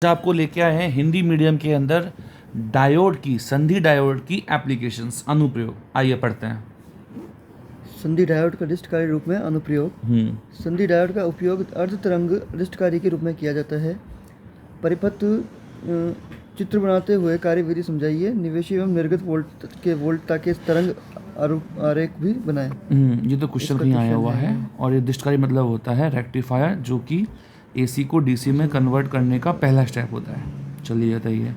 आपको लेके आए हैं हिंदी मीडियम के अंदर डायोड की, संधि डायोड की एप्लीकेशंस, अनुप्रयोग। आइए पढ़ते हैं। संधि डायोड का अरिष्टकारी रूप में अनुप्रयोग। संधि डायोड का उपयोग अर्ध तरंग अरिष्टकारी के रूप में किया जाता है। परिपथ चित्र बनाते हुए कार्यविधि समझाइए। निवेशी एवं निर्गत वोल्टता के तरंग आरेख भी बनाएं। ये तो क्वेश्चन कहीं आया हुआ है। और ये दिष्टकारी मतलब होता है रेक्टिफायर, जो कि एसी को डीसी में कन्वर्ट करने का पहला स्टेप होता है। चलिए बताइए।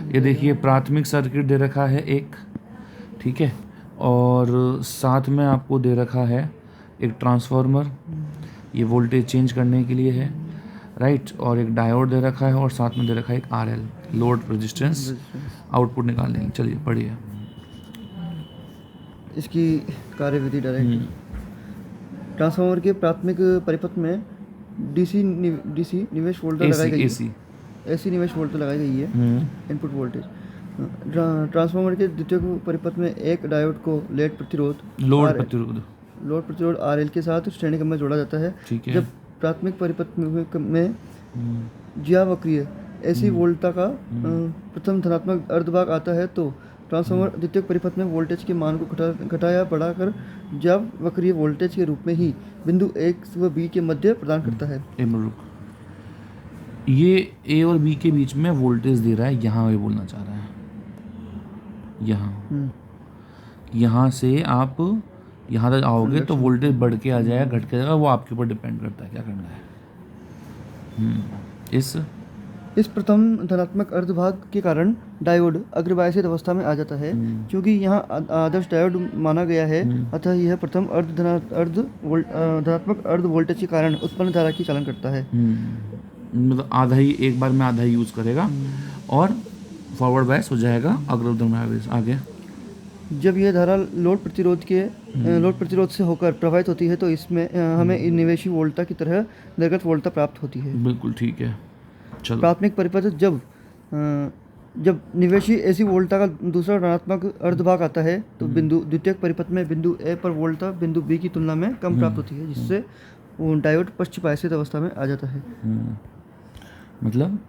ये देखिए प्राथमिक सर्किट दे रखा है एक, ठीक है, और साथ में आपको दे रखा है एक ट्रांसफार्मर, ये वोल्टेज चेंज करने के लिए है, राइट। और एक डायोड दे रखा है और साथ में दे रखा है एक आरएल, लोड रेजिस्टेंस, आउटपुट निकालने। चलिए पढ़िए इसकी कार्यविधि डायरेक्ट। ट्रांसफार्मर के प्राथमिक परिपथ में डीसी निवेश वोल्टेज लगाई गई है। एसी निवेश वोल्टेज लगाई गई है, इनपुट वोल्टेज। ट्रांसफार्मर के द्वितीयक परिपथ में एक डायोड को लोड प्रतिरोध आरएल के साथ श्रेणी क्रम में जोड़ा जाता है। जब प्राथमिक परिपथ में ज्यावक्रीय एसी वोल्टता का प्रथम धनात्मक अर्धभाग आता है तो ट्रांसफार्मर द्वितीयक परिपथ में वोल्टेज के मान को घटा या बढ़ाकर ज्यावक्रीय वोल्टेज के रूप में ही बिंदु ए व बी के मध्य प्रदान करता है। ये ए और बी के बीच में वोल्टेज दे रहा है, यहाँ ये बोलना चाह रहा है। यहाँ से आप यहाँ तक आओगे तो वोल्टेज बढ़ के आ जाएगा, घट के जाएगा, वो आपके ऊपर डिपेंड करता है क्या करना है। इस प्रथम धनात्मक अर्धभाग के कारण डायोड अग्रवायसित अवस्था में आ जाता है। क्योंकि यहाँ आदर्श डायोड माना गया है, अतः यह प्रथम धनात्मक अर्ध वोल्टेज के कारण उत्पन्न धारा की चालन करता है। मतलब आधा ही, एक बार में आधा ही यूज करेगा और फॉरवर्ड बायस हो जाएगा अग्रवर्धन में। आगे जब यह धारा लोड प्रतिरोध से होकर प्रवाहित होती है तो इसमें हमें निवेशी वोल्टता की तरह निर्गत वोल्टता प्राप्त होती है। बिल्कुल ठीक है। चलो। प्राथमिक परिपथ जब निवेशी एसी वोल्टता का दूसरा ऋणात्मक अर्धभाग आता है तो बिंदु द्वितीयक परिपथ में बिंदु ए पर वोल्टता बिंदु बी की तुलना में कम प्राप्त होती है, जिससे डायोड पश्चपायसित अवस्था में आ जाता है। मतलब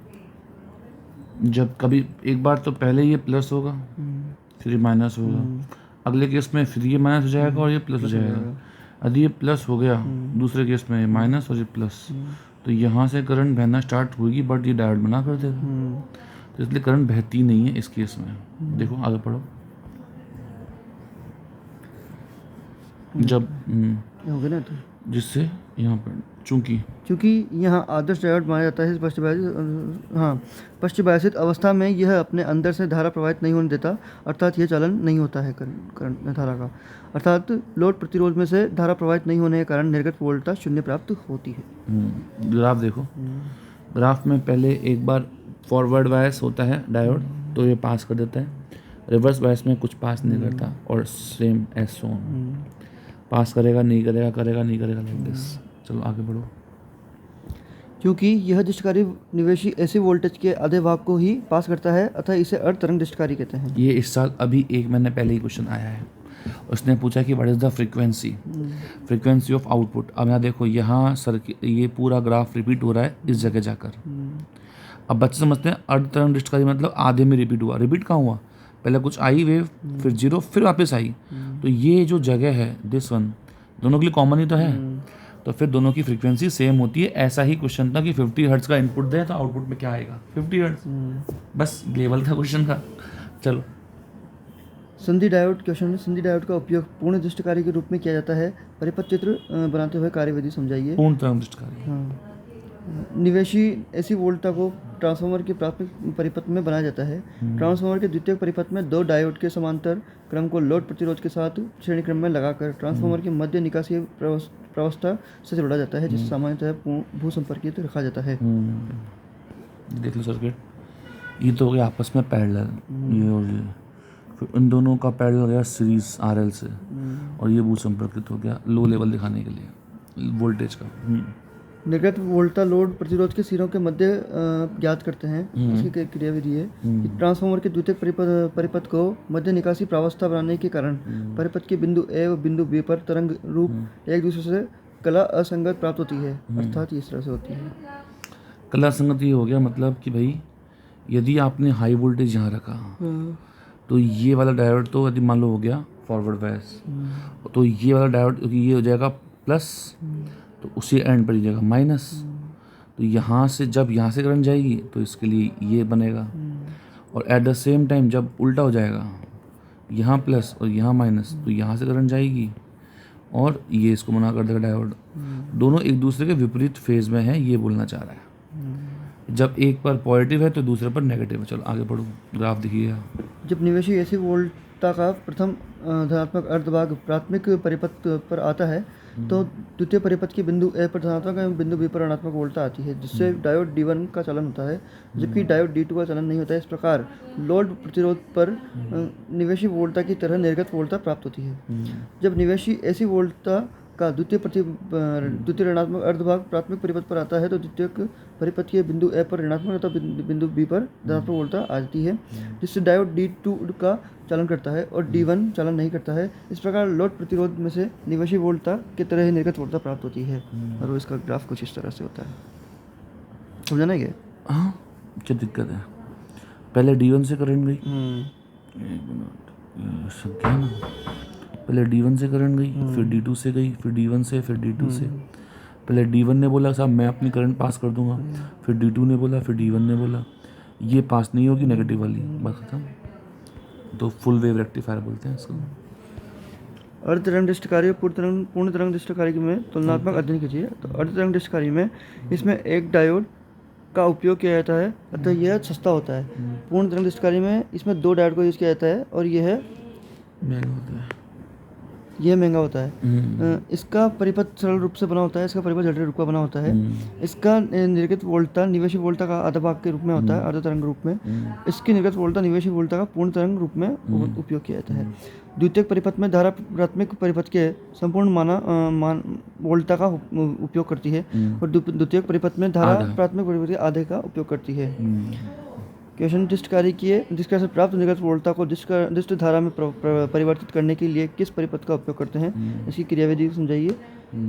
जब कभी एक बार तो पहले ये प्लस होगा, फिर ये माइनस होगा, अगले केस में फिर ये माइनस हो जाएगा और ये प्लस हो जाएगा। यदि ये प्लस हो गया दूसरे केस में माइनस और ये प्लस, तो यहाँ से करंट बहना स्टार्ट होगी, बट ये डायोड मना कर देगा, तो इसलिए करंट बहती नहीं है इस केस में। देखो आगे पढ़ो। जब हो गया ना, तो जिससे यहाँ पर चूंकि यहाँ आदर्श डायोड माना जाता है पश्चपायसित अवस्था में यह अपने अंदर से धारा प्रवाहित नहीं होने देता, अर्थात यह चालन नहीं होता है करंट धारा का, अर्थात लोड प्रतिरोध में से धारा प्रवाहित नहीं होने के कारण निर्गत वोल्टता शून्य प्राप्त होती है। ग्राफ देखो, ग्राफ में पहले एक बार फॉरवर्ड बायस होता है डायोड तो ये पास कर देता है, रिवर्स बायस में कुछ पास नहीं करता, और सेम एज सोन पास करेगा नहीं करेगा, करेगा नहीं करेगा, लाइक दिस। चलो आगे बढ़ो। क्योंकि यह दिष्टकारी निवेशी एसी वोल्टेज के आधे भाग को ही पास करता है, अतः इसे अर्ध तरंग दिष्टकारी कहते हैं। ये इस साल अभी 1 महीने पहले ही क्वेश्चन आया है। उसने पूछा कि what is the frequency of output. अब यहाँ देखो, यहाँ ये पूरा ग्राफ रिपीट हो रहा है इस जगह जाकर। अब बच्चे समझते हैं अर्ध तरंग दिष्टकारी मतलब आधे में रिपीट हुआ। रिपीट कहाँ हुआ? पहले कुछ आई वेव, फिर जीरो, फिर वापस आई। तो ये जो जगह है दिस वन, दोनों के लिए कॉमन ही तो है, तो फिर दोनों की फ्रीक्वेंसी सेम होती है। ऐसा ही क्वेश्चन था कि 50 हर्ट्ज का इनपुट दें तो आउटपुट में क्या आएगा? 50 हर्ट्ज। बस लेवल था क्वेश्चन का। चलो। संधि डायोड क्वेश्चन में संधि डायोड का उपयोग पूर्ण दिष्टकारी के रूप में किया जाता है। परिपथ चित्र बनाते हुए कार्यविधि समझाइए। पूर्ण तरंग दिष्टकारी। हाँ। निवेशी एसी वोल्टता को ट्रांसफार्मर के प्राथमिक परिपथ में बनाया जाता है। ट्रांसफार्मर के द्वितीयक परिपथ में दो डायोड के समांतर क्रम को लोड प्रतिरोध के साथ श्रेणी क्रम में लगाकर ट्रांसफार्मर के मध्य निकासी प्रावस्था से जोड़ा जाता है, जिसे सामान्यतः भू संपर्कित रखा जाता है। देख लो सर्किट, ये तो हो गया आपस में पैरेलल, ये और ये, फिर इन दोनों का पैरेलल हो गया सीरीज आरएल से, और ये भू संपर्कित हो गया लो लेवल दिखाने के लिए वोल्टेज का। निर्गत वोल्टता लोड प्रतिरोध के सिरों के मध्य ज्ञात करते हैं। इसकी क्रियाविधि है कि ट्रांसफार्मर के द्वितीयक परिपथ को मध्य निकासी प्रावस्था बनाने के कारण परिपथ के बिंदु ए व बिंदु बी पर तरंग रूप एक दूसरे से कला असंगत प्राप्त होती है, अर्थात इस तरह से होती है। कलर संगत ये हो गया मतलब कि भाई यदि आपने हाई वोल्टेज यहाँ रखा तो ये वाला डायोड तो यदि मान लो हो गया फॉरवर्ड बायस, तो ये वाला डायोड ये हो जाएगा प्लस, तो उसी एंड पर ही जाएगा माइनस। तो यहाँ से जब यहाँ से करंट जाएगी तो इसके लिए ये बनेगा, और एट द सेम टाइम जब उल्टा हो जाएगा यहाँ प्लस और यहाँ माइनस, तो यहाँ से करंट जाएगी और ये इसको मना कर देगा डायोड। दोनों एक दूसरे के विपरीत फेज में है, ये बोलना चाह रहा है। जब एक पर पॉजिटिव है तो दूसरे पर नेगेटिव है। चलो आगे बढ़ो, ग्राफ दिखिए। जब निवेशी एसी वोल्टता का प्रथम धनात्मक अर्धभाग प्राथमिक परिपथ पर आता है तो द्वितीय परिपथ के बिंदु ए पर धनात्मक एवं बिंदु बी पर ऋणात्मक वोल्टता आती है, जिससे डायोड D1 का चलन होता है जबकि डायोड D2 का चलन नहीं होता है। इस प्रकार लोड प्रतिरोध पर निवेशी वोल्टता की तरह निर्गत वोल्टता प्राप्त होती है। जब निवेशी एसी वोल्टता का द्वितीय ऋणात्मक अर्धभाग प्राथमिक परिपथ पर आता है तो द्वितीय परिपथ के बिंदु ए पर ऋणात्मक तथा बिंदु बी पर धनात्मक वोल्टता आती है, जिससे डायोड D2 का चलन करता है और D1 चलन नहीं करता है। इस प्रकार लोड प्रतिरोध में से निवेशी वोल्टता की तरह ही निर्गत वोल्टता प्राप्त होती है। और इसका ग्राफ कुछ इस तरह से होता है। समझा नहीं क्या? हाँ, क्या दिक्कत है? पहले D1 से करंट गई, हम्म, एक मिनट संख्या ना, पहले D1 से करंट गई, फिर D2 से गई, फिर D1 से, फिर D2 से। पहले D1 ने बोला साहब मैं अपनी करंट पास कर दूंगा, फिर D2 ने बोला, फिर D1 ने बोला ये पास नहीं होगी नेगेटिव वाली, बस खत्म। तो फुल वेव रेक्टिफायर बोलते हैं इसको। अर्धतरंगदृष्टिकारी और पूर्ण तरंगदृष्टिकारी में तुलनात्मक अध्ययन कीजिए। तो अर्धतरंगदृष्टिकारी में इसमें एक डायोड का उपयोग किया जाता है, अतः यह सस्ता होता है। पूर्ण तरंगदृष्टिकारी में इसमें 2 डायोड को यूज़ किया जाता है और यह महंगा होता है। इसका परिपथ सरल रूप से बना होता है, इसका परिपथ जटिल रूप का बना होता है। इसका निर्गत वोल्टता निवेशी वोल्टता का आधा भाग के रूप में होता है, अर्ध तरंग रूप में। इसकी निर्गत वोल्टता निवेशी वोल्टता का पूर्ण तरंग रूप में उपयोग किया जाता है। द्वितीयक परिपथ में धारा प्राथमिक परिपथ के संपूर्ण वोल्टता का उपयोग करती है और द्वितीयक परिपथ में धारा प्राथमिक परिपथ के आधे का उपयोग करती है। क्वेश्चन दृष्टिकारी किए जिसका से प्राप्त निर्गत वोल्टता को दृष्ट धारा में परिवर्तित करने के लिए किस परिपथ का उपयोग करते हैं, इसकी क्रियाविधि समझाइए।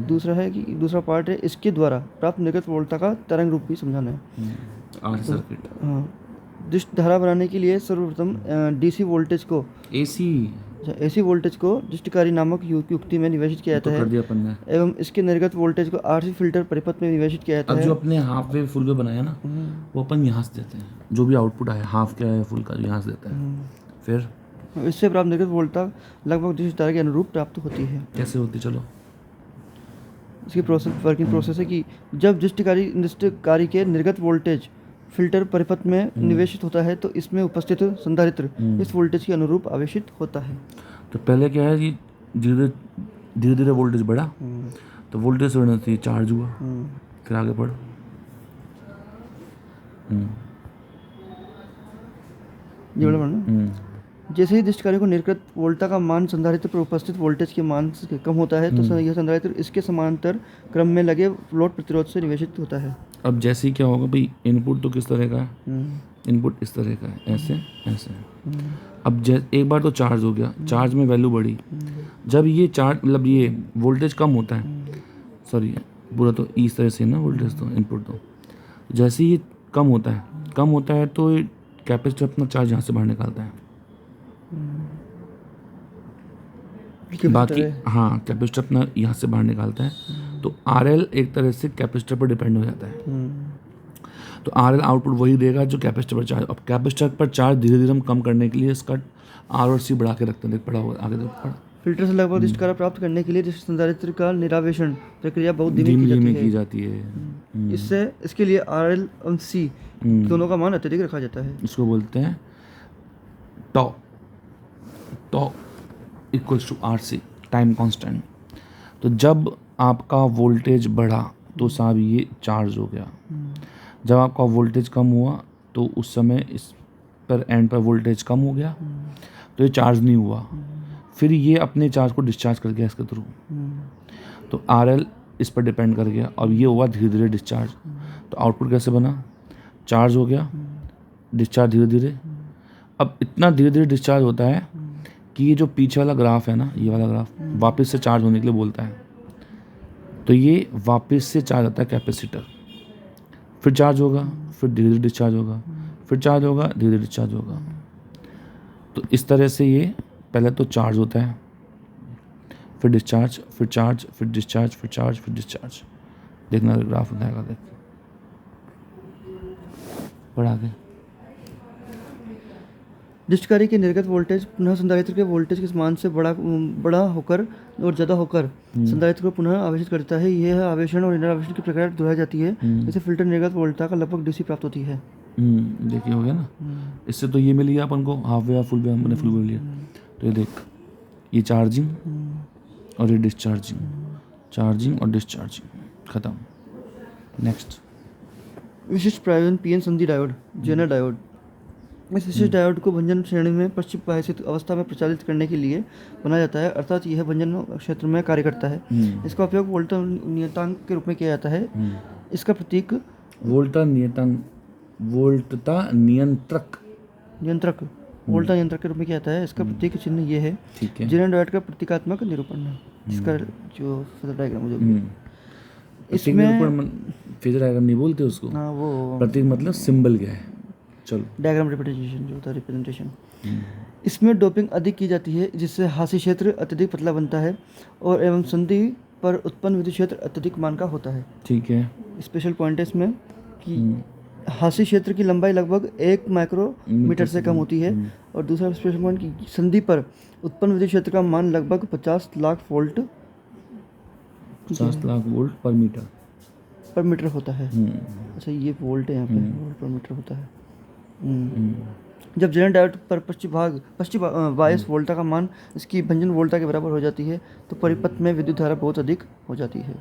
दूसरा पार्ट है इसके द्वारा प्राप्त निर्गत वोल्टता का तरंग रूप भी समझाना है। हाँ, दृष्ट धारा बनाने के लिए सर्वप्रथम डीसी वोल्टेज को एसी वोल्टेज को दृष्टिकारी नामक युक्ति में निवेशित किया जाता है एवं इसके निर्गत वोल्टेज को आरसी फिल्टर परिपथ में निवेशित किया जाता है। अब जो अपने हाफ वेव फुल वेव बनाया ना, वो अपन यहाँ से देते हैं, जो भी आउटपुट आया हाफ क्या है फुल का यहाँ से देता है। फिर इससे प्राप्त निर्गत वोल्टता लगभग दृष्टि धारा के अनुरूप प्राप्त होती है। कैसे होती? चलो इसकी वर्किंग प्रोसेस है कि जब दृष्टिकारी के निर्गत वोल्टेज फिल्टर परिपथ में निवेशित होता है तो इसमें उपस्थित संधारित्र इस वोल्टेज के अनुरूप आवेशित होता है। तो पहले क्या है कि धीरे धीरे वोल्टेज बढ़ा तो वोल्टेज बढ़ने से चार्ज हुआ, फिर आगे बढ़ ये बड़ा बढ़ना। जैसे ही दृष्टिकारी को निर्गत वोल्टता का मान संधारित्र पर उपस्थित वोल्टेज के मान से कम होता है तो यह संधारित्र इसके समांतर क्रम में लगे लोड प्रतिरोध से निवेशित होता है। अब जैसे ही क्या होगा भाई, इनपुट तो किस तरह का है, इनपुट इस तरह का है, ऐसे ऐसे। अब एक बार तो चार्ज हो गया, चार्ज में वैल्यू बढ़ी। जब ये चार्ज मतलब ये वोल्टेज कम होता है, सॉरी पूरा तो इस तरह से ना वोल्टेज तो इनपुट तो जैसे ही ये कम होता है तो कैपेसिटर अपना चार्ज यहाँ से बाहर निकालता है। बाकी हाँ कैपेसिटर अपना यहाँ से बाहर निकालता है। तो RL एक तरह से कैपेसिटर पर डिपेंड हो जाता है। तो RL आउटपुट वही देगा जो कैपेसिटर पर चार्ज। अब कैपेसिटर पर चार्ज धीरे धीरे हम कम करने के लिए इसका R और C बढ़ा के रखते हैं। पढ़ा होगा आगे पढ़ा। फिल्टर से लगभग दृष्टिकार प्राप्त करने के लिए संधारित्र का निरावेशन प्रक्रिया बहुत धीमी की जाती है। इससे इसके लिए RL और C दोनों का मान अत्यधिक रखा जाता है। इसको बोलते हैं tau equals to RC, time constant. तो जब आपका वोल्टेज बढ़ा तो साहब ये चार्ज हो गया। जब आपका वोल्टेज कम हुआ तो उस समय इस पर एंड पर वोल्टेज कम हो गया तो ये चार्ज नहीं हुआ। फिर ये अपने चार्ज को डिस्चार्ज कर गया इसके थ्रू। तो RL इस पर डिपेंड कर गया और ये हुआ धीरे धीरे डिस्चार्ज। तो आउटपुट कैसे बना? चार्ज हो गया, डिस्चार्ज धीरे धीरे। अब इतना धीरे धीरे डिस्चार्ज होता है कि ये जो पीछे वाला ग्राफ है ना, ये वाला ग्राफ वापस से चार्ज होने के लिए बोलता है। तो ये वापस से चार्ज होता है कैपेसिटर, फिर चार्ज होगा, फिर धीरे धीरे डिस्चार्ज होगा, फिर चार्ज होगा, धीरे धीरे डिस्चार्ज होगा। तो इस तरह से ये पहले तो चार्ज होता है, फिर डिस्चार्ज, फिर चार्ज, फिर डिस्चार्ज, फिर चार्ज, फिर डिस्चार्ज। देखना ग्राफ होता है, देख बढ़ा के। डिस्टकारी के निर्गत वोल्टेज पुनः संधारित्र के वोल्टेज के मान से बड़ा होकर और ज़्यादा होकर संधारित्र को पुनः आवेशित करता है। यह आवेशन और निरावेशन की प्रक्रिया दोहराई जाती है। इसे फिल्टर निर्गत वोल्टता का लगभग डीसी प्राप्त होती है। देखिए हो गया ना। इससे तो ये मिल गया अपन को, हाफ वे या फुल वे, हमने फुल वे लिया। तो ये देख, ये चार्जिंग और ये डिस्चार्जिंग, चार्जिंग और डिस्चार्जिंग, खत्म। नेक्स्ट, विशिष्ट प्रयोजन पीएन संधि डायोड, जेनर डायोड। इस विशिष्ट डायोड को भंजन श्रेणी में पश्चिम बाह्यस्थित अवस्था में प्रचालित करने के लिए बनाया जाता है, अर्थात यह भंजन क्षेत्र में कार्य करता है। इसका उपयोग वोल्टा नियतांक के रूप में किया जाता है। इसका प्रतीक वोल्टा नियतांक, वोल्टता नियंत्रक, वोल्टा नियंत्रक के रूप में किया जाता है। इसका प्रतीक चिन्ह ये है। ठीक है। जेनर डायोड का प्रतीकात्मक निरूपण है, जिसका जो फेजर डायग्राम जो इसमें फेजर डायग्राम नहीं बोलते उसको। हाँ, वो प्रतीक मतलब सिंबल क्या है। चलो, डायग्राम रिप्रेजेंटेशन जो होता है, रिप्रेजेंटेशन। इसमें डोपिंग अधिक की जाती है, जिससे हास्य क्षेत्र अत्यधिक पतला बनता है और एवं संधि पर उत्पन्न विद्युत क्षेत्र अत्यधिक मान का होता है। ठीक है। स्पेशल पॉइंट है इसमें कि हास्य क्षेत्र की लंबाई लगभग 1 माइक्रोमीटर से कम होती है, और दूसरा स्पेशल पॉइंट की संधि पर उत्पन्न विद्युत क्षेत्र का मान लगभग 50 लाख वोल्ट पर मीटर होता है। अच्छा, ये वोल्ट है, यहाँ पे वोल्ट पर मीटर होता है। जब जेनर डायोड पर पश्चिम बायस वोल्टा का मान इसकी भंजन वोल्टा के बराबर हो जाती है, तो परिपथ में विद्युत धारा बहुत अधिक हो जाती है।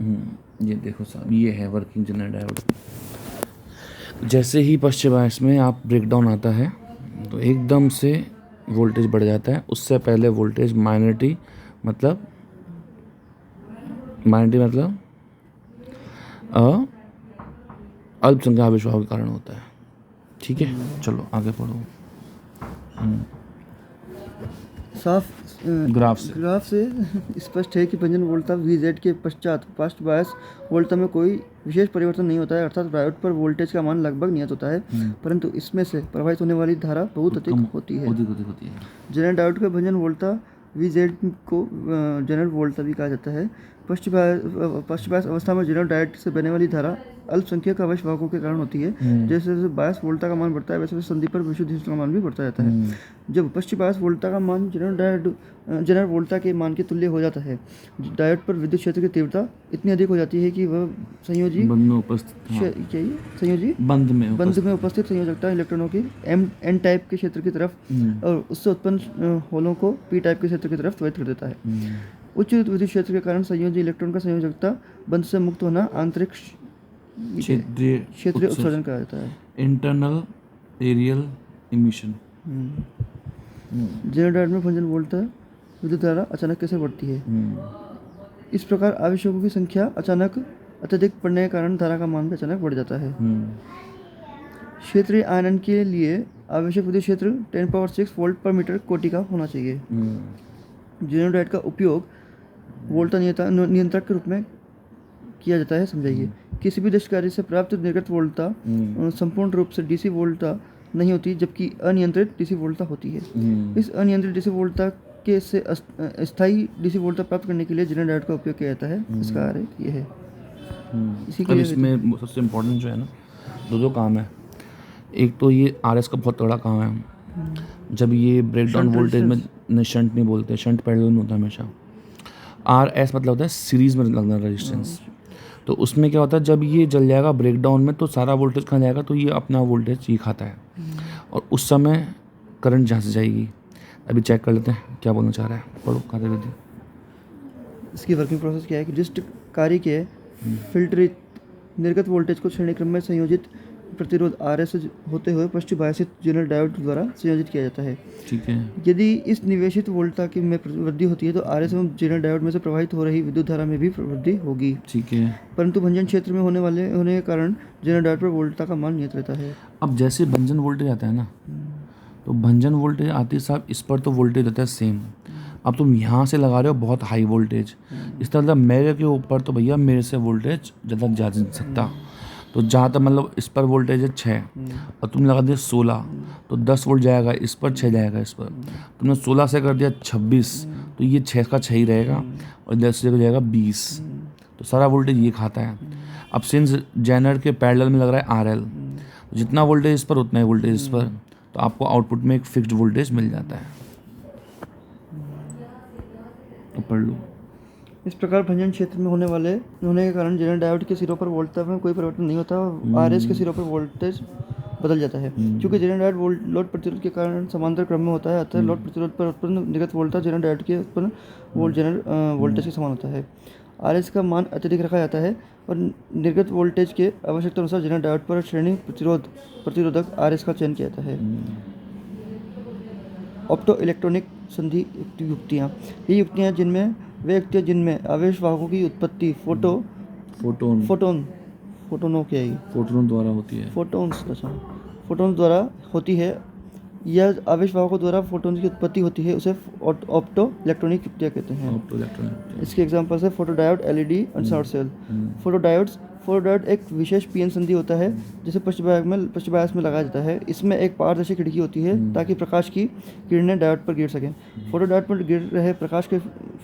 ये देखो साहब, ये है वर्किंग जेनर डायोड। जैसे ही पश्चिम बायस में आप ब्रेकडाउन आता है तो एकदम से वोल्टेज बढ़ जाता है। उससे पहले वोल्टेज माइनॉरिटी मतलब अल्पसंख्यक आवेशवाह के कारण होता है। ठीक है, चलो आगे पढ़ो। साफ ग्राफ से स्पष्ट है कि भंजन वोल्टा VZ के पश्चात पास्ट बायस वोल्टा में कोई विशेष परिवर्तन नहीं होता है, अर्थात डायोड पर वोल्टेज का मान लगभग नियत होता है, परंतु इसमें से प्रवाहित होने वाली धारा बहुत अधिक होती है। जेनर डायोड का भंजन वोल्टा VZ को जेनर वोल्टा भी कहा जाता है। पश्चिम बायस अवस्था में जेनर डायोड से बहने वाली धारा अल्पसंख्यक आवेशवाहकों के कारण होती है। जैसे जैसे बायस वोल्टा का मान बढ़ता है, वैसे वैसे संधि पर विशुद्ध हिस्सों का मान भी बढ़ता जाता है। जब पश्चिम बायस वोल्टा का मान जेनर वोल्टा के मान के तुल्य हो जाता है, डायोड पर विद्युत क्षेत्र की तीव्रता इतनी अधिक हो जाती है कि वह संयोजी बंध में उपस्थित संयोजकता इलेक्ट्रॉनों की N टाइप के क्षेत्र की तरफ और उससे उत्पन्न होलों को P टाइप के क्षेत्र की तरफ त्वरित कर देता है। उच्च विद्युत क्षेत्र के कारण संयोजी इलेक्ट्रॉन का संयोजकता बंध से मुक्त होना आंतरिक क्षेत्रीय उत्सर्जन कहा जाता है, इंटरनल एरियल इमिशन। जेनर डायोड में भंजन वोल्टा विद्युत धारा अचानक कैसे बढ़ती है। इस प्रकार आवेशकों की संख्या अचानक अत्यधिक बढ़ने के कारण धारा का मान भी अचानक बढ़ जाता है। क्षेत्रीय आयनन के लिए आवश्यक विद्युत क्षेत्र 10⁶ वोल्ट पर मीटर कोटि का होना चाहिए। जेनर डायोड का उपयोग वोल्टा नियंत्रक के रूप में किया जाता है। समझाइए। किसी भी दशकारी से प्राप्त निर्गत वोल्टा संपूर्ण रूप से डीसी वोल्टा नहीं होती, जबकि अनियंत्रित डीसी वोल्टा होती है। इस अनियंत्रित डीसी वोल्टा के से स्थायी डीसी वोल्टा प्राप्त करने के लिए जेनर डायोड का उपयोग किया जाता है। इसका आरेख ये है। इसी के लिए इसमें सबसे इम्पोर्टेंट जो है ना, दो काम है। एक तो ये RS का बहुत तगड़ा काम है। जब ये ब्रेकडाउन वोल्टेज में शंट नहीं बोलते, शंट पैरेलल में होता है हमेशा। RS मतलब होता है सीरीज में लगना रेजिस्टेंस। तो उसमें क्या होता है, जब ये जल जाएगा ब्रेकडाउन में तो सारा वोल्टेज कहाँ जाएगा, तो ये अपना वोल्टेज ये खाता है और उस समय करंट जहाँ से जाएगी। अभी चेक कर लेते हैं क्या बोलना चाह रहा है, पढ़ो खाते विधि। इसकी वर्किंग प्रोसेस क्या है कि डिस्ट कार्य के फिल्टरित निर्गत वोल्टेज को श्रेणी क्रम में संयोजित प्रतिरोध RS होते हुए पश्चिम बायसित जेनर डायोड द्वारा संयोजित किया जाता है। ठीक है। यदि इस निवेशित वोल्टा की में वृद्धि होती है तो RS एवं जेनर डायोड में से प्रवाहित हो रही विद्युत धारा में भी वृद्धि होगी। ठीक है। परंतु भंजन क्षेत्र में होने के कारण जेनर डायोड पर वोल्टा का मान नियत रहता है। अब जैसे भंजन वोल्टेज आता है ना, तो भंजन वोल्टेज आते साहब इस पर तो वोल्टेज रहता है सेम। अब तुम यहाँ से लगा रहे हो बहुत हाई वोल्टेज, इस तरह मेरे के ऊपर तो भैया मेरे से वोल्टेज ज़्यादा जा नहीं सकता। तो जहाँ तक मतलब इस पर वोल्टेज है 6 और तुमने लगा दिया 16, तो 10 वोल्ट जाएगा इस पर, 6 जाएगा इस पर। तुमने 16 से कर दिया 26, तो ये 6 का 6 ही रहेगा और 10 से जाएगा 20, तो सारा वोल्टेज ये खाता है। अब सिंस जेनर के पैरेलल में लग रहा है RL, जितना वोल्टेज इस पर उतना ही वोल्टेज इस पर, तो आपको आउटपुट में एक फिक्स्ड वोल्टेज मिल जाता है। तो पढ़ लो। इस प्रकार भंजन क्षेत्र में होने के कारण जेनर डायोड के सिरों पर वोल्टता में कोई परिवर्तन नहीं होता और RS के सिरों पर वोल्टेज बदल जाता है। क्योंकि जेनर डायोड लोड प्रतिरोध के कारण समांतर क्रम में होता है, अतः लोड प्रतिरोध पर उत्पन्न निर्गत वोल्टेज जेनर डायोड के उत्पन्न वोल्टेज के समान होता है। RS का मान अत्यधिक रखा जाता है और निर्गत वोल्टेज के आवश्यकता अनुसार जेनर डायोड पर श्रेणी प्रतिरोधक RS का चयन किया जाता है। ऑप्टो इलेक्ट्रॉनिक संधि युक्तियाँ, ये युक्तियाँ जिनमें आवेश वाहकों की उत्पत्ति फोटोन द्वारा होती है या आवेश वाहकों द्वारा फोटोन की उत्पत्ति होती है, उसे ऑप्टो इलेक्ट्रॉनिक युक्तियाँ कहते हैं। इसके एग्जांपल्स है फोटोडायोड, LED और शॉर्ट सेल। फोटोडायोड एक विशेष पीएन संधि होता है जिसे पृष्ठभाग में लगाया जाता है। इसमें एक पारदर्शी खिड़की होती है ताकि प्रकाश की किरणें डायोड पर गिर सकें। फोटोडायोड पर गिर रहे प्रकाश के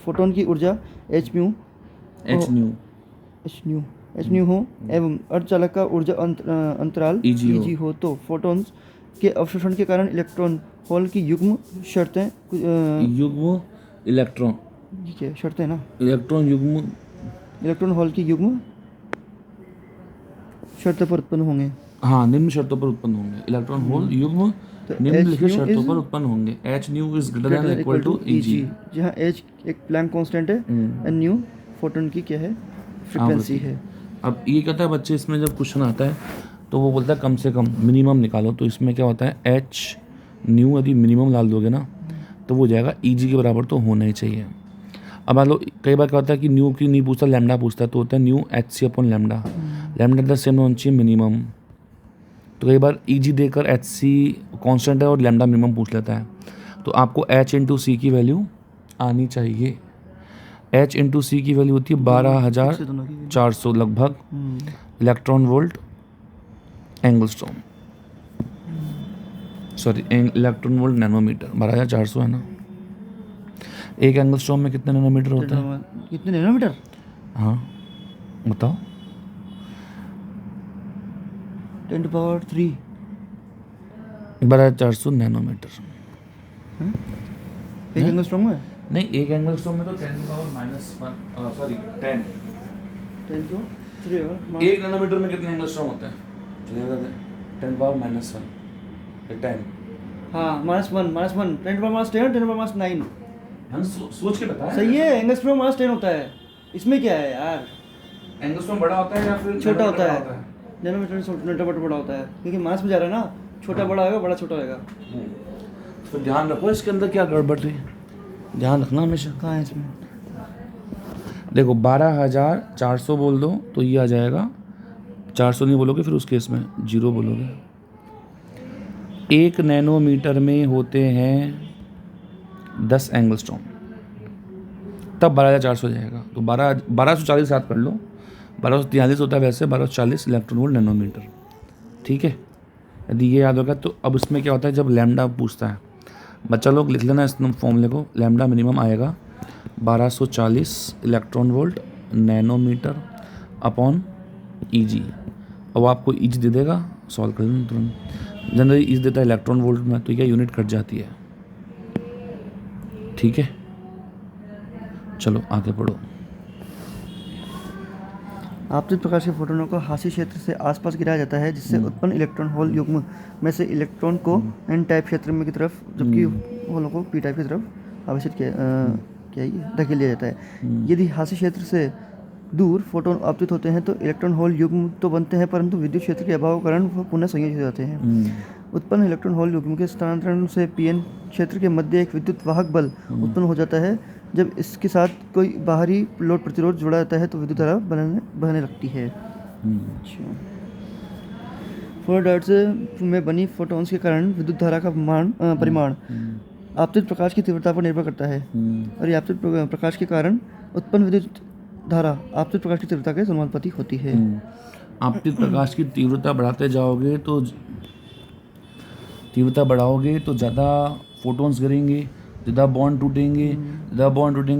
फोटोन की ऊर्जा h न्यू हो एवं अर्धचालक का ऊर्जा अंतराल Eg हो, तो फोटोन्स के अवशोषण के कारण इलेक्ट्रॉन होल की युग्म शर्तें इलेक्ट्रॉन होल की युग्म शर्तों पर उत्पन्न होंगे। हाँ, निम्न शर्तों पर उत्पन्न होंगे। इलेक्ट्रॉन होल युग्म निम्नलिखित शर्तों पर उत्पन्न होंगे। h nu is greater than equal to Eg, जहाँ h एक प्लैंक कांस्टेंट है और न्यू फोटोन की क्या है, फ्रीक्वेंसी है। अब ये कहता है बच्चे, इसमें जब क्वेश्चन आता है तो वो बोलता है कम से कम मिनिमम निकालो, तो इसमें क्या होता है h न्यू यदि मिनिमम डाल दोगे ना तो वो जाएगा Eg के बराबर तो होना ही चाहिए। अब मान लो कई बार क्या होता है कि न्यू की नहीं पूछता, लैम्डा पूछता है, तो होता है new HC upon lambda. Lambda the same होना चाहिए मिनिमम, तो कई बार Eg देकर HC कांस्टेंट है और लैम्डा मिनिमम पूछ लेता है, तो आपको H इंटू सी की वैल्यू आनी चाहिए। H इंटू सी की वैल्यू होती है 12,400 लगभग electron volt angstrom, electron volt nanometer. 12,400 है ना। एक एंगस्ट्रॉम में कितने नैनोमीटर होता है? कितने नैनोमीटर? हाँ बताओ। 10⁻³ 12,400 नैनोमीटर। एक एंगस्ट्रॉम में नहीं, एक एंगस्ट्रॉम में तो 10⁻⁻1 एक नैनोमीटर में कितने एंगस्ट्रॉम होता है? 10⁻⁻1 10। हाँ, -1 10⁻10 10⁻9। हम सोच के बताएं। सही है, एंगस्ट्रॉम -10 होता है। इसमें क्या है यार? एंगस्ट्रॉम बड़ा होता है या फिर छोटा होता है? नैनोमीटर छोटा बड़ा होता है क्योंकि मास में जा रहा है ना, छोटा बड़ा होगा, बड़ा छोटा होगा। तो ध्यान रखो इसके अंदर क्या गड़बड़ है, ध्यान रखना हमेशा। कहाँ है इसमें? देखो 12,400 बोल दो तो ये आ जाएगा। 400 नहीं बोलोगे फिर उस केस में 0 बोलोगे। 1 नैनोमीटर में होते हैं 10 एंगस्ट्रॉम, तब 12,400 जाएगा। तो 1240 याद कर लो। 1243 होता है वैसे, 1240 इलेक्ट्रॉन वोल्ट नैनोमीटर। ठीक है, यदि ये याद होगा तो अब इसमें क्या होता है जब लैम्डा पूछता है, बच्चा लोग लिख लेना इस फॉर्मूले को। लैम्डा मिनिमम आएगा 1240 electron volt nanometer upon Eg। अब आपको Eg दे देगा, सॉल्व कर लेना तुरंत। जनरली Eg देता है इलेक्ट्रॉन वोल्ट में, तो क्या यूनिट कट जाती है। ठीक है, चलो आगे बढ़ो। आपतित प्रकाश के फोटोनों को हासी क्षेत्र से आसपास गिराया जाता है, जिससे उत्पन्न इलेक्ट्रॉन होल युग्म में से इलेक्ट्रॉन को एन टाइप क्षेत्र में की तरफ, जबकि होलों को पी टाइप की तरफ आवेशित धकेल दिया जाता है। यदि हासी क्षेत्र से दूर फोटोन आपतित होते हैं तो इलेक्ट्रॉन होल युग्म तो बनते हैं, परंतु विद्युत क्षेत्र के अभाव के कारण वो पुनः संयोजित हो जाते हैं। उत्पन्न इलेक्ट्रॉन होल युग्म के स्थानांतरण से पीएन क्षेत्र के मध्य एक विद्युत वाहक बल उत्पन्न हो जाता है। जब इसके साथ कोई बाहरी लोड प्रतिरोध जोड़ा जाता है तो विद्युत धारा बहने लगती है। अच्छा, फोटोडायोड्स में बनी फोटोन्स के कारण विद्युत धारा का परिमाण आपतित प्रकाश की तीव्रता पर निर्भर करता है, और ये आपतित प्रकाश के कारण उत्पन्न विद्युत धारा आपतित प्रकाश की तीव्रता के समानुपाती होती है। आपतित प्रकाश की तीव्रता बढ़ाते जाओगे तो ज़्यादा फोटोन्स गिरेंगे, ज़्यादा बॉन्ड टूटेंगे,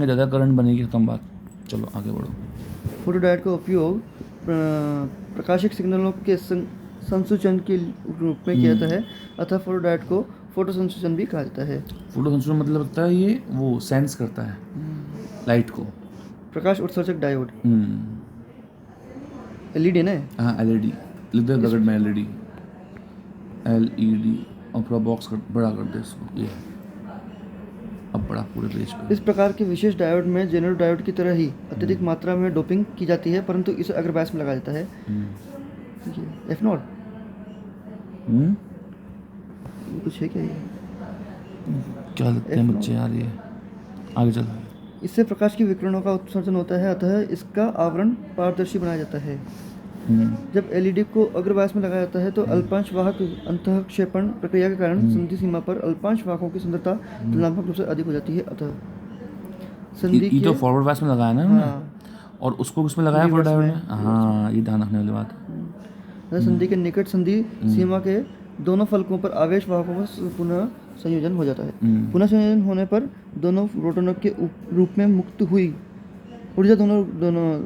ज़्यादा करंट बनेगी, खत्म बात। चलो आगे बढ़ो। फोटोडायोड का उपयोग प्रकाशिक सिग्नलों के संसूचन के रूप में किया जाता है, अतः फोटोडायोड को फोटो संसूचन भी कहा जाता है। फोटो संसूचन मतलब होता है ये वो सेंस करता है लाइट को। प्रकाश उत्सर्जक डायोड एलईडी ना। हाँ एलईडी लिख दे ब्रैकेट में, एलईडी और पूरा बॉक्स बड़ा कर दे इसको, ये अब बड़ा पूरे पेज पे। इस प्रकार के विशेष डायोड में जेनरो डायोड की तरह ही अत्यधिक मात्रा में डोपिंग की जाती है, परंतु इसे अग्रबायस में लगाया जाता है। एफ नॉट कुछ है क्या ये? क्या लगते हैं बच्चे यार, ये आगे चल। इससे प्रकाश की विकिरणों का उत्सर्जन होता है, अतः इसका आवरण पारदर्शी बनाया जाता है। जब एलईडी को अग्रबायस में लगाया जाता है तो अल्पांश वाहक अंतःक्षेपण प्रक्रिया के कारण संधि सीमा पर अल्पांश वाहकों की सांद्रता तुलनात्मक रूप से अधिक हो जाती है, अतः संधि ये तो फॉरवर्ड बायस में लगाया ना उन्होंने। हाँ, और उसको किसमें लगाया फॉरवर्ड डायोड में? हाँ ये ध्यान रखने वाली बात है। संधि के निकट संधि सीमा के दोनों फलकों पर आवेश वाहकों का पुनः संयोजन हो जाता है। पुनः संयोजन होने पर दोनों प्रोटोनों के रूप में मुक्त हुई ऊर्जा दोनों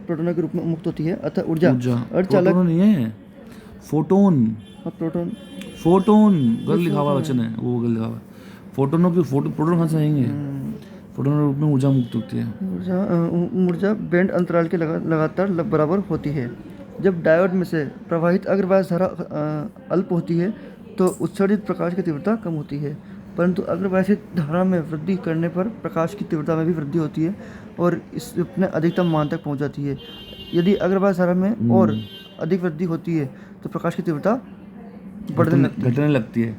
प्रोटोनों के रूप में मुक्त होती है, अतः ऊर्जा अर्धचालक नहीं है, फोटोन। फोटोन गलत लिखा हुआ बच्चे ने, वो गलत लिखा हुआ। फोटोनों की प्रोटोन कहाँ से आएंगे? फोटोन के रूप में ऊर्जा मुक्त होती है। ऊर्जा बैंड अंतराल के लगातार बराबर होती है। जब डायोड में से प्रवाहित अग्रबायस धारा अल्प होती है तो उत्सर्जित प्रकाश की तीव्रता कम होती है, परंतु अग्रबायसित धारा में वृद्धि करने पर प्रकाश की तीव्रता में भी वृद्धि होती है और इस अपने अधिकतम मान तक पहुंच जाती है। यदि अग्रबायस धारा में और अधिक वृद्धि होती है तो प्रकाश की तीव्रता घटने लगती है।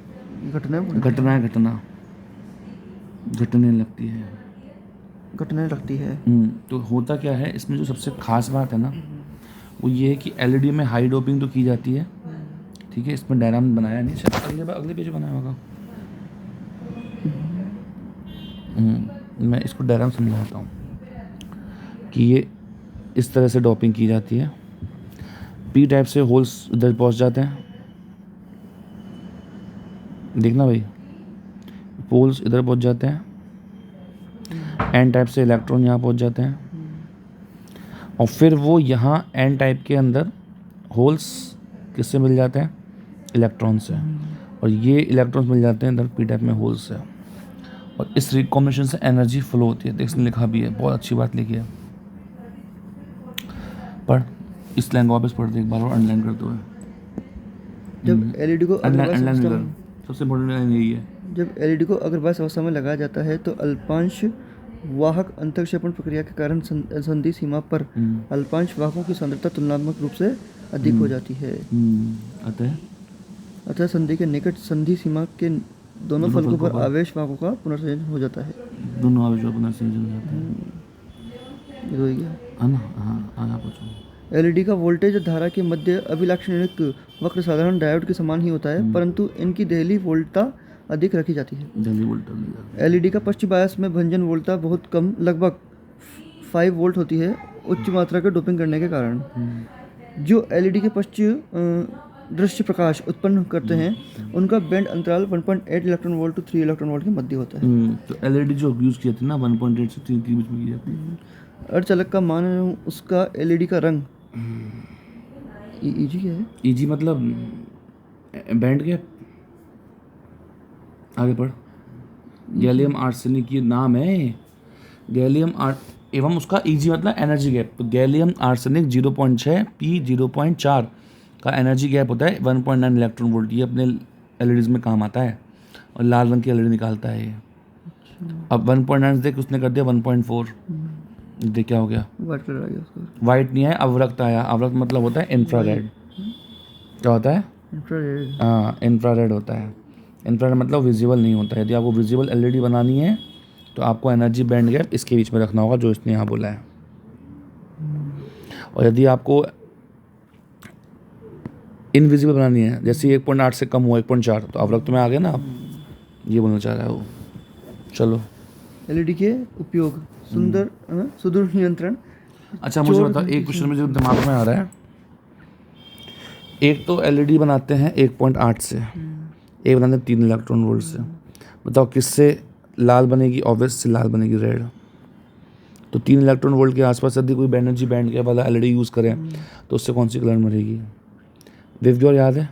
घटने लगती है। तो होता क्या है इसमें, जो सबसे खास बात है ना वो ये है कि एलईडी में हाई डोपिंग तो की जाती है, ठीक है। इसमें डायग्राम बनाया नहीं, शायद अगले पेज बनाया होगा। मैं इसको डायग्राम समझाता हूँ कि ये इस तरह से डोपिंग की जाती है। पी टाइप से होल्स इधर पहुँच जाते हैं, देखना भाई, पोल्स इधर पहुँच जाते हैं। एन टाइप से इलेक्ट्रॉन यहाँ पहुँच जाते हैं और फिर वो यहाँ एन टाइप के अंदर होल्स किससे मिल जाते हैं? इलेक्ट्रॉन से। और ये इलेक्ट्रॉन्स मिल जाते हैं इधर पी टाइप में होल्स से, और इस रिकॉम्बिनेशन से एनर्जी फ्लो होती है। इसने लिखा भी है, बहुत अच्छी बात लिखी है। पढ़ इस लाइन को वापस पढ़ दे एक बार और अंडरलाइन करते हुए। जब एलईडी को सबसे इम्पोर्टेंट लाइन यही है। जब एलईडी को अग्रबायस अवस्था में लगाया जाता है तो अल्पांश वाहक अंतःक्षेपण प्रक्रिया के कारण संधि सीमा पर अल्पांश वाहकों की सांद्रता तुलनात्मक रूप से अधिक हो जाती है। अतः संधि के निकट संधि सीमा के दोनों फलकों पर आवेश वाहकों का पुनर्संयोजन हो जाता है। दोनों आवेश का पुनर्संयोजन हो जाता है। ये हो गया है ना? हाँ आगे पूछो। एलईडी का वोल्टेज धारा के मध्य अभिलाक्षणिक वक्र साधारण डायोड के समान ही होता है, परंतु इनकी देहली वोल्टता अधिक रखी जाती है। एलईडी का पश्चिम बायस में भंजन वोल्टता बहुत कम, लगभग 5 वोल्ट होती है, उच्च मात्रा का डोपिंग करने के कारण। जो एलईडी के पश्चिम दृश्य प्रकाश उत्पन्न करते हैं उनका बैंड अंतराल 1.8 electron volt to 3 electron volt के मध्य होता है। तो एलईडी जो यूज की जाती है ना 1.8 से 3 के बीच में की जाती है। अर्धचालक का मान उसका एलईडी का रंग। ईजी क्या है? ईजी मतलब बैंड गैप। आगे पढ़। गैलियम आर्सेनिक ये नाम है, गैलियम एवं उसका ईजी मतलब एनर्जी गैप। तो गैलियम आर्सेनिक 0.6 P 0.4 का एनर्जी गैप होता है 1.9 इलेक्ट्रॉन वोल्ट। ये अपने एलईडीज में काम आता है और लाल रंग की एलईडी निकालता है ये। अब 1.9 देख उसने कर दिया 1.4, देख क्या हो गया? वाइट कलर आ गया उसका। वाइट नहीं है, अवरक्त आया। अवरक्त मतलब होता है इंफ्रारेड। क्या होता है? इंफ्रारेड। हाँ इंफ्रारेड होता है। इंफ्रारेड मतलब विजिबल नहीं होता है। यदि आपको विजिबल एलईडी बनानी है तो आपको एनर्जी बैंड गैप इसके बीच में रखना होगा जो इसने यहाँ बोला है। और यदि आपको इनविजिबल बनानी है, जैसे 1.8 से कम हुआ 1.4, तो अवरक्त में आ गए ना आप, ये बोलना चाह रहा है वो। चलो एलईडी के उपयोग सुदूर नियंत्रण। अच्छा मुझे बताओ, एक क्वेश्चन मुझे दिमाग में आ रहा है एक तो एलईडी बनाते हैं 1.8 से, एक बनाते हैं 3 इलेक्ट्रॉन वोल्ट से। बताओ किससे लाल बनेगी? ऑब्वियस से लाल बनेगी, रेड। तो 3 इलेक्ट्रॉन वोल्ट के आसपास यदि कोई एनर्जी बैंड के वाला एलईडी यूज़ करें तो उससे कौन सी कलर मरेगी? वेवग्योर याद है?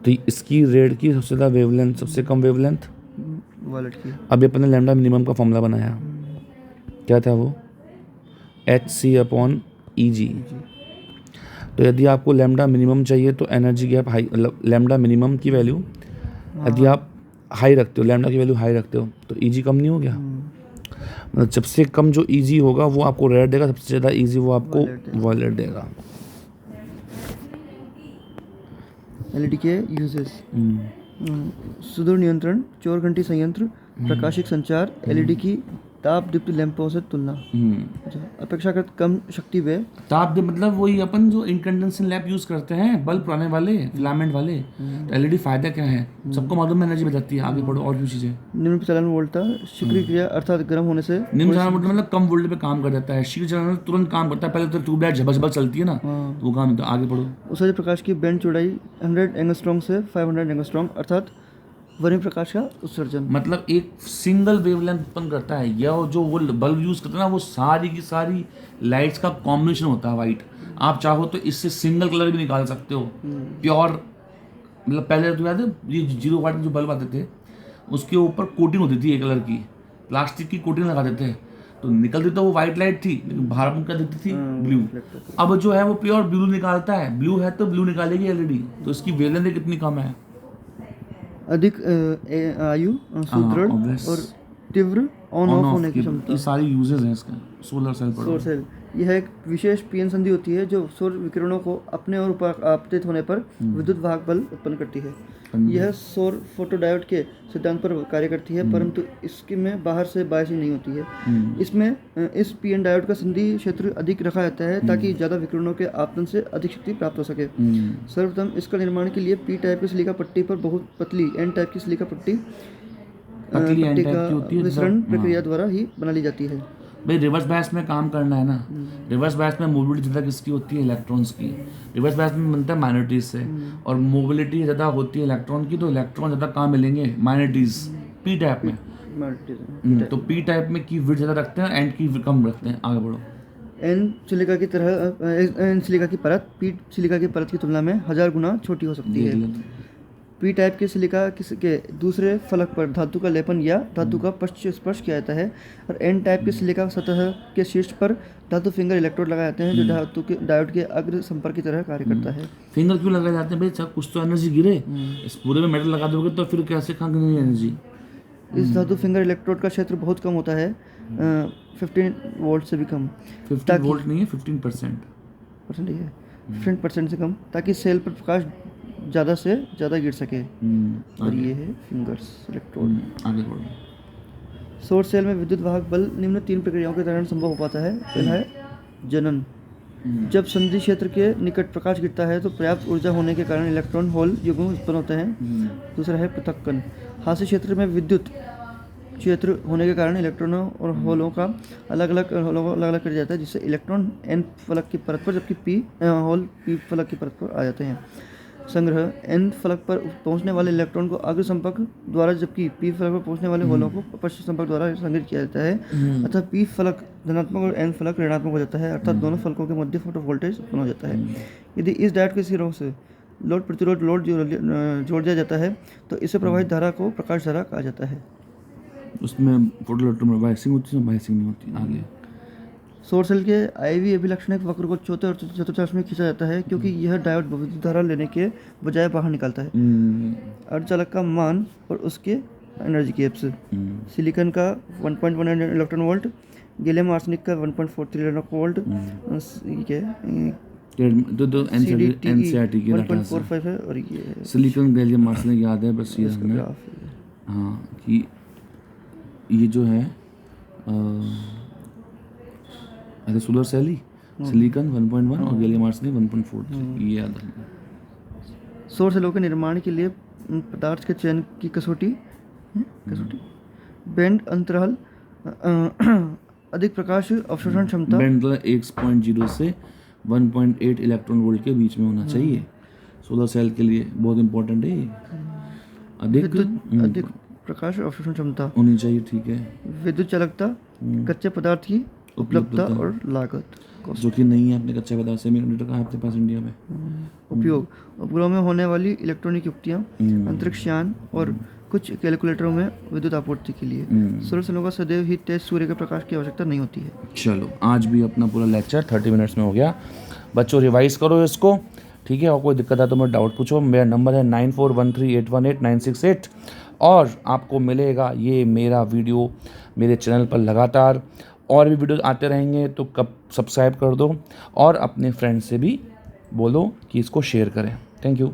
तो इसकी रेड की सबसे ज़्यादा वेवलेंथ, सबसे कम वेवलेंथ वायलेट की। अभी अपने लैम्डा मिनिमम का फॉर्मूला बनाया, क्या था वो? HC/EG। तो यदि आपको लैम्डा मिनिमम चाहिए तो energy gap high, lambda minimum की वैल्यू यदि आप हाई रखते हो, लैम्डा की वैल्यू हाई रखते हो तो EG कम नहीं हो गया? मतलब सबसे कम जो EG होगा वो आपको रेड देगा, सबसे ज़्यादा EG वो आपको वायलेट देगा। एलईडी के यूजेस: सुदूर नियंत्रण, चौर घंटी संयंत्र, प्रकाशिक संचार, एलईडी की ताप दीप्त लैंपों से तुलना। अच्छा, अपेक्षाकृत कम शक्ति वे। ताप दीप्त मतलब वही अपन जो इनकंडेंसेशन लैंप यूज करते हैं, बल्ब पुराने वाले, फिलामेंट वाले। तो एलईडी फायदा क्या है? सबको मालूम है एनर्जी बचाती है। आगे बढ़ो और भी चीजें। निम्न प्रचालन वोल्टता, शीघ्र क्रिया अर्थात गर्म होने से। निम्न प्रचालन मतलब कम वोल्टेज पे काम कर जाता है। शीघ्र चलन तुरंत काम करता है। पहले तो ट्यूबलाइट झबझबल चलती है ना, तो वो काम। तो आगे बढ़ो। उत्सर्जित प्रकाश की बैंड चौड़ाई 100 एंगस्ट्रॉम से 500 एंगस्ट्रॉम अर्थात वर्णित प्रकाश का उत्सर्जन। मतलब एक सिंगल वेवलेंथ उत्पन्न करता है। यह जो वो बल्ब यूज करते हैं ना, वो सारी की सारी लाइट्स का कॉम्बिनेशन होता है वाइट। आप चाहो तो इससे सिंगल कलर भी निकाल सकते हो, प्योर। मतलब पहले तो याद है ये 0 वाट के जो बल्ब आते थे उसके ऊपर कोटिंग होती थी एक कलर की, प्लास्टिक की कोटिंग लगा देते थे, तो निकलती तो वो वाइट लाइट थी, लेकिन बाहर में क्या दिखती थी? ब्लू। अब जो है वो प्योर ब्लू निकालता है। ब्लू है तो ब्लू निकालेगी एलईडी। तो इसकी वेवलेंथ कितनी कम है? अधिक आयु, सुदृढ़ और तीव्र ऑन ऑफ होने की क्षमता। ये सारी यूजेस हैं इसके। सोलर सेल पढ़ो। सौर सेल यह एक विशेष पीएन संधि होती है जो सौर विकिरणों को अपने और आपतित होने पर विद्युत वाहक बल उत्पन्न करती है। यह सौर फोटोडायोड के सिद्धांत पर कार्य करती है, परंतु इसके में बाहर से बायसिंग नहीं होती है। इसमें इस पीएन डायोड का संधि क्षेत्र अधिक रखा जाता है ताकि ज़्यादा विकिरणों के आपतन से अधिक शक्ति प्राप्त हो सके। सर्वप्रथम इसका निर्माण के लिए पी टाइप की सिलिका पट्टी पर बहुत पतली एन टाइप की सिलिका पट्टी का मिश्रण प्रक्रिया द्वारा ही बना ली जाती है। भाई रिवर्स बायस में काम करना है ना। रिवर्स बायस में मोबिलिटी ज़्यादा किसकी होती है? इलेक्ट्रॉन्स की। रिवर्स बायस में बनता है माइनॉरिटीज से, और मोबिलिटी ज़्यादा होती है इलेक्ट्रॉन की, तो इलेक्ट्रॉन ज़्यादा कहाँ मिलेंगे? माइनॉरिटीज पी टाइप में। तो पी टाइप में की विड्थ ज़्यादा रखते हैं, एंड की कम रखते हैं। आगे बढ़ो। एन सिलिका की तरह एन सिलिका की परत पी सिलिका की परत की तुलना में 1000 गुना छोटी हो सकती है। पी टाइप के सिलिका के दूसरे फलक पर धातु का लेपन या धातु का पश्च स्पर्श किया जाता है, और एन टाइप के सिलिका सतह के शीर्ष पर धातु फिंगर इलेक्ट्रोड लगाए जाते हैं जो धातु के डायोड के अग्र संपर्क की तरह कार्य करता है। फिंगर क्यों लगाए जाते हैं भाई? कुछ तो एनर्जी गिरे। इस पूरे में मेटल लगा दोगे तो फिर कैसे कहाँ गिरेगी एनर्जी? इस धातु फिंगर इलेक्ट्रोड का क्षेत्र बहुत कम होता है, 15 वोल्ट से भी कम। 15 वोल्ट नहीं है, 15% ही है, 15% से कम, ताकि सेल पर प्रकाश ज़्यादा से ज़्यादा गिर सके। और ये है फिंगर्स इलेक्ट्रोड। आगे बढ़ो। सौर सेल में विद्युत वाहक बल निम्न 3 प्रक्रियाओं के दौरान संभव हो पाता है। पहला है जनन। जब संधि क्षेत्र के निकट प्रकाश गिरता है तो पर्याप्त ऊर्जा होने के कारण इलेक्ट्रॉन होल युग्म उत्पन्न होते हैं। दूसरा है पृथक्कन। हास्य क्षेत्र में विद्युत क्षेत्र होने के कारण इलेक्ट्रॉनों और होलों का अलग अलग कर जाता है, जिससे इलेक्ट्रॉन एन फलक की परत पर जबकि पी होल पी फलक की परत पर आ जाते हैं। संग्रह। एन फलक पर पहुंचने वाले इलेक्ट्रॉन को अग्र संपर्क द्वारा जबकि पी फलक पर पहुंचने वाले होलों को पश्चिम संपर्क द्वारा संग्रहित किया जाता है। अतः पी फलक धनात्मक और एन फलक ऋणात्मक हो जाता है, अर्थात दोनों फलकों के मध्य फोटो वोल्टेज उत्पन्न हो जाता है। यदि इस डायोड के सिरों से लोड प्रतिरोध लोड जोड़ दिया जाता है तो इसे प्रवाहित धारा को प्रकाश धारा कहा जाता है। उसमें फोटो इलेक्ट्रॉन में बायसिंग होती है, बायसिंग नहीं होती। आगे सौर सेल के IV अभिलक्षणिक वक्र को चौथे और चतुर्थांश में खींचा जाता है क्योंकि यह डायोड विद्युत धारा लेने के बजाय बाहर निकालता है। अर्धचालक का मान और उसके एनर्जी केप्स। सिलिकॉन का 1.1 इलेक्ट्रॉन वोल्ट, गैलियम आर्सेनिक का 1.43 इलेक्ट्रॉन वोल्ट, एनसीईआरटी की 1.45 है। और ये सिलिकॉन गैलियम आर्सेनिक याद है बस ये हमें। हाँ कि ये जो है सोलर सेल ही सिलिकॉन 1.1 और गैलियम आर्सेनिक 1.43 ये याद है। सौर सेलों के निर्माण के लिए पदार्थ के चयन की कसौटी बैंड अंतराल, अधिक प्रकाश अवशोषण क्षमता। बैंड 1.0 से 1.8 इलेक्ट्रॉन वोल्ट के बीच में होना चाहिए सोलर सेल के लिए, बहुत इंपॉर्टेंट है ये। अधिक प्रकाश अवशोषण क्षमता होनी चाहिए, ठीक है। विद्युत चालकता, कच्चे पदार्थ की उपलब्धता और लागत, जो कि नहीं है अपने कच्चे पदार्थ से मीटर कहाँ है अपने पास इंडिया में। उपयोग, उपग्रह में होने वाली इलेक्ट्रॉनिक युक्तियाँ, अंतरिक्ष यान और कुछ कैलकुलेटरों में विद्युत आपूर्ति के लिए। सोलर सेलों का सदैव ही तेज सूर्य के प्रकाश की आवश्यकता नहीं होती है। चलो आज भी अपना पूरा लेक्चर 30 मिनट्स में हो गया। बच्चों रिवाइज करो इसको, ठीक है। और कोई दिक्कत है तो मेरा डाउट पूछो। मेरा नंबर है 9413818968 और आपको मिलेगा ये मेरा वीडियो मेरे चैनल पर लगातार। और भी वीडियो आते रहेंगे तो कब सब्सक्राइब कर दो और अपने फ्रेंड से भी बोलो कि इसको शेयर करें। Thank you.